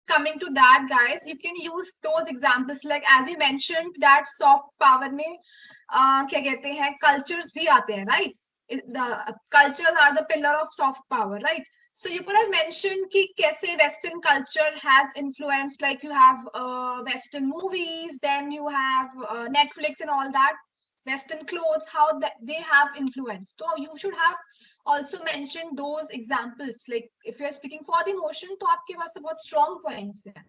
coming to that, guys, you can use those examples like as you mentioned that soft power में क्या कहते हैं cultures भी आते हैं, right? The cultures are the pillar of soft power, right? So you could have mentioned कि कैसे Western culture has influenced, like you have Western movies, then you have Netflix and all that, Western clothes, how that they have influenced. So you should have also mentioned those examples. Like if you're speaking for the emotion, तो आपके पास तो बहुत strong points हैं.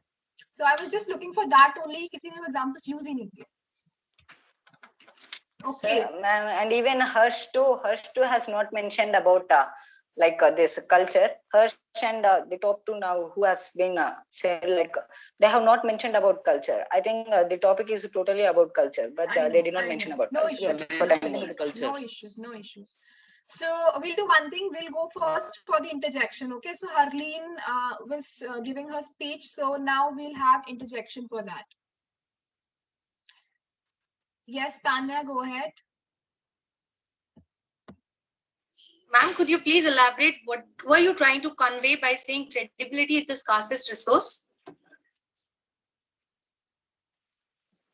So I was just looking for that only. किसी ने examples use ही नहीं किए. Okay. So, and even Harsh too has not mentioned about this culture. Harsh and the top two now who has been said, like they have not mentioned about culture. I think the topic is totally about culture, but they did not mention about culture. No issues, no issues. So we'll do one thing. We'll go first for the interjection. Okay. So Harleen was giving her speech. So now we'll have interjection for that. Yes, Tanya, go ahead. Ma'am, could you please elaborate what were you trying to convey by saying credibility is the scarcest resource?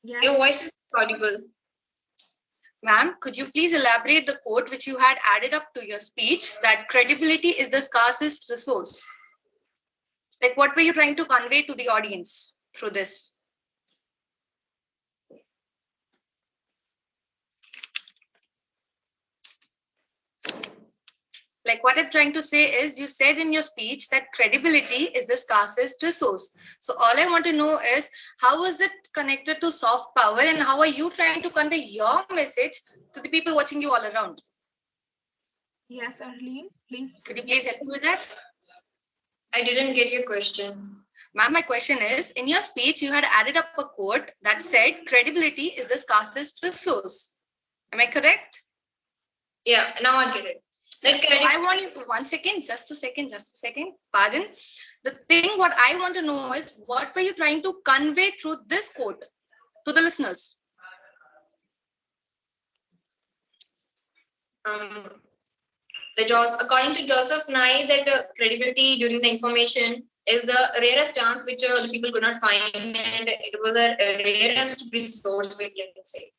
Yes. Your voice is audible. Ma'am, could you please elaborate the quote which you had added up to your speech, that credibility is the scarcest resource? Like, what were you trying to convey to the audience through this? Like, what I'm trying to say is, you said in your speech that credibility is the scarcest resource. So all I want to know is, how is it connected to soft power, and how are you trying to convey your message to the people watching you all around? Yes, Arlene, please. Could you please help me with that? I didn't get your question. Ma'am, my question is, in your speech, you had added up a quote that said, credibility is the scarcest resource. Am I correct? Yeah, now I get it. So I want you to, just a second. Pardon. The thing what I want to know is, what were you trying to convey through this quote to the listeners? According to Joseph Nye, that credibility during the information is the rarest chance which the people could not find, and it was the rarest resource, we can say.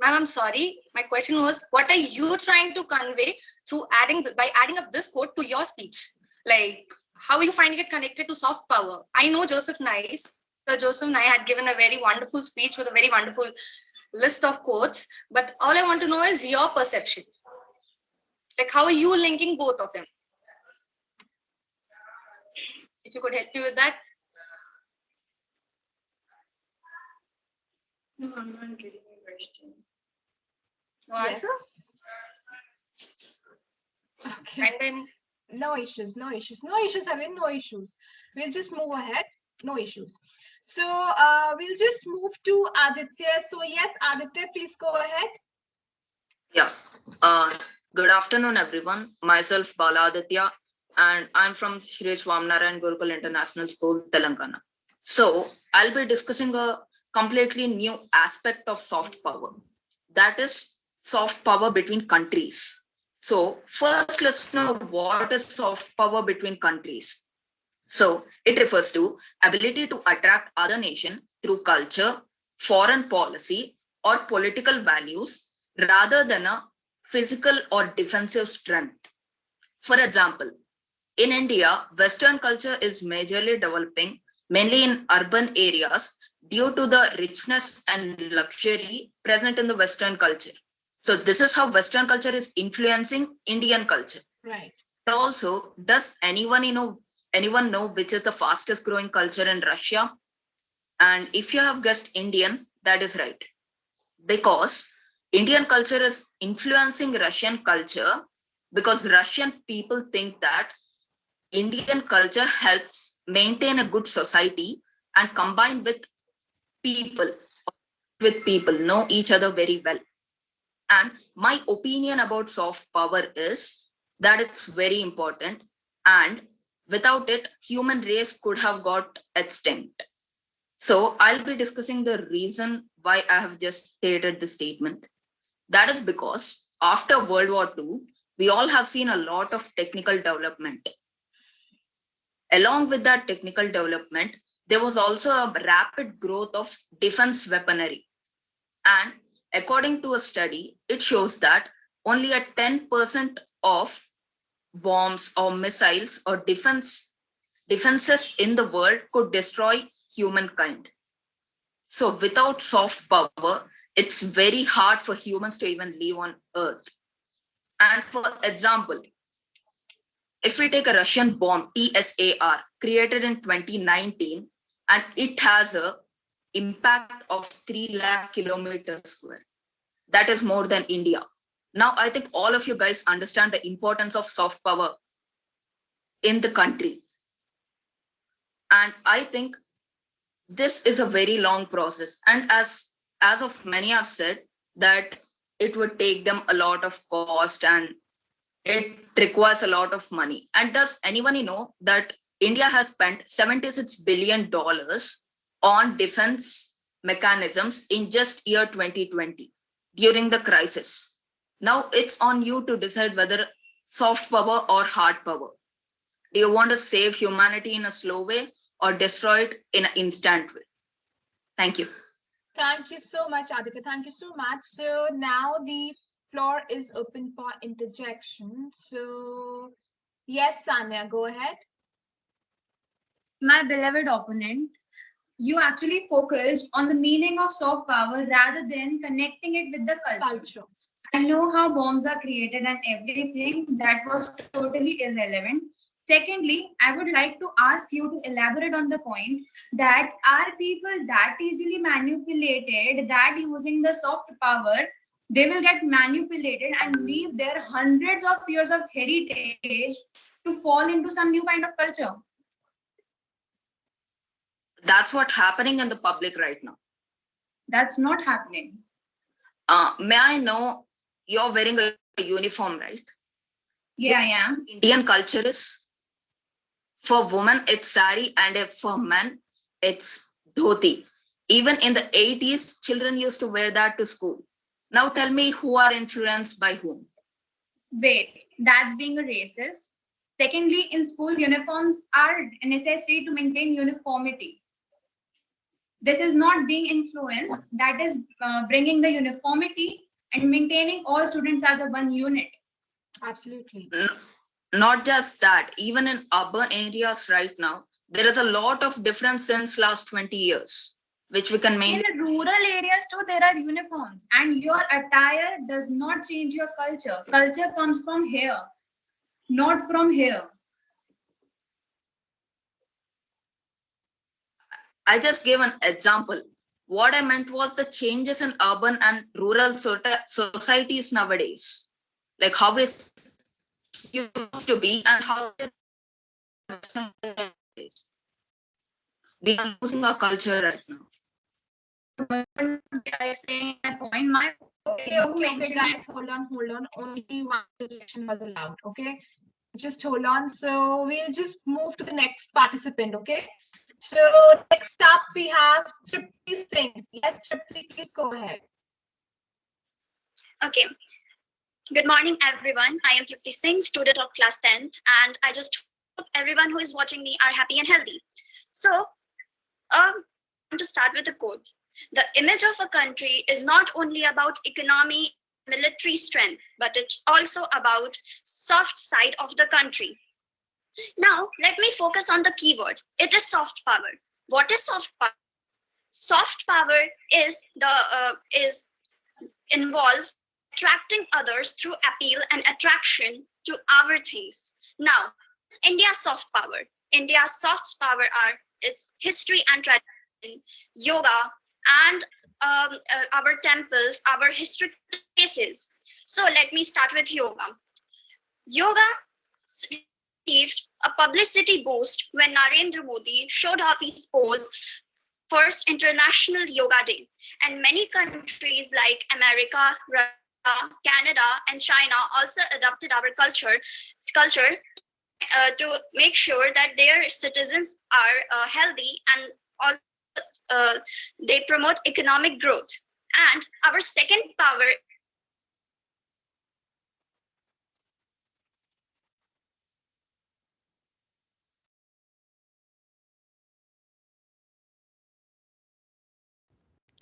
Ma'am, I'm sorry. My question was, what are you trying to convey through adding up this quote to your speech? Like, how are you finding it connected to soft power? I know Joseph Nye. Sir Joseph Nye had given a very wonderful speech with a very wonderful list of quotes, but all I want to know is your perception. Like, how are you linking both of them? If you could help me with that. No, I'm not getting your question. No answer? Okay. No issues, Arlene, no issues. We'll just move ahead. No issues. So we'll just move to Aditya. So yes, Aditya, please go ahead. Yeah. Good afternoon, everyone. Myself, Bala Aditya, and I'm from Shri Swaminarayan Gurukul International School, Telangana. So I'll be discussing a completely new aspect of soft power. That is soft power between countries. So first, let's know what is soft power between countries. So it refers to ability to attract other nation through culture, foreign policy, or political values rather than a physical or defensive strength. For example, in India, Western culture is majorly developing mainly in urban areas due to the richness and luxury present in the Western culture. So this is how Western culture is influencing Indian culture. Right. Also, does anyone know which is the fastest growing culture in Russia? And if you have guessed Indian, that is right. Because Indian culture is influencing Russian culture, because Russian people think that Indian culture helps maintain a good society and combine with people know each other very well. And my opinion about soft power is that it's very important, and without it, human race could have got extinct. So I'll be discussing the reason why I have just stated the statement. That is because after World War II, we all have seen a lot of technical development. Along with that technical development, there was also a rapid growth of defense weaponry. And according to a study, it shows that only a 10% of bombs or missiles or defenses in the world could destroy humankind. So without soft power, it's very hard for humans to even live on Earth. And for example, if we take a Russian bomb, TSAR, created in 2019, and it has a impact of 3 lakh kilometers square. That is more than India. Now, I think all of you guys understand the importance of soft power in the country. And I think this is a very long process. And as of many have said, that it would take them a lot of cost and it requires a lot of money. And does anybody know that India has spent $76 billion on defense mechanisms in just year 2020 during the crisis? Now it's on you to decide whether soft power or hard power. Do you want to save humanity in a slow way or destroy it in an instant way? Thank you. Thank you so much, Aditya. Thank you so much. So now the floor is open for interjection. So yes, Sanya, go ahead. My beloved opponent, you actually focused on the meaning of soft power rather than connecting it with the culture. I know how bombs are created and everything. That was totally irrelevant. Secondly, I would like to ask you to elaborate on the point that are people that easily manipulated that using the soft power, they will get manipulated and leave their hundreds of years of heritage to fall into some new kind of culture? That's what's happening in the public right now. That's not happening. May I know, you're wearing a uniform, right? Yeah, I am. Indian culture is, for women, it's sari, and for men, it's dhoti. Even in the 80s, children used to wear that to school. Now tell me, who are influenced by whom? Wait, that's being a racist. Secondly, in school, uniforms are necessary to maintain uniformity. This is not being influenced. That is bringing the uniformity and maintaining all students as a one unit. Absolutely. Not just that, even in urban areas right now, there is a lot of difference since last 20 years, which we can maintain. In rural areas too, there are uniforms, and your attire does not change your culture. Culture comes from here, not from here. I just gave an example. What I meant was the changes in urban and rural societies nowadays. Like how it used to be and how it is. We are losing our culture right now. I say my point. My Okay, guys, hold on. Only one interjection was allowed. Okay, just hold on. So we'll just move to the next participant. Okay. So next up we have Tripti Singh. Yes, Tripti, please go ahead. Okay. Good morning, everyone. I am Tripti Singh, student of class 10th, and I just hope everyone who is watching me are happy and healthy. So, I want to start with a quote. The image of a country is not only about economy, military strength, but it's also about soft side of the country. Now, let me focus on the keyword. It is soft power. What is soft power? Soft power is involves attracting others through appeal and attraction to our things. Now, India's soft power. India's soft power are its history and tradition, yoga, and our temples, our historic places. So let me start with yoga. Yoga received a publicity boost when Narendra Modi showed off his pose first International Yoga Day, and many countries like America, Russia, Canada, and China also adopted our culture to make sure that their citizens are healthy, and also they promote economic growth. And our second power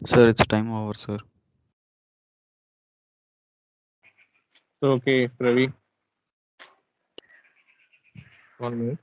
Sir, it's time over, sir. So, okay, Ravi. 1 minute.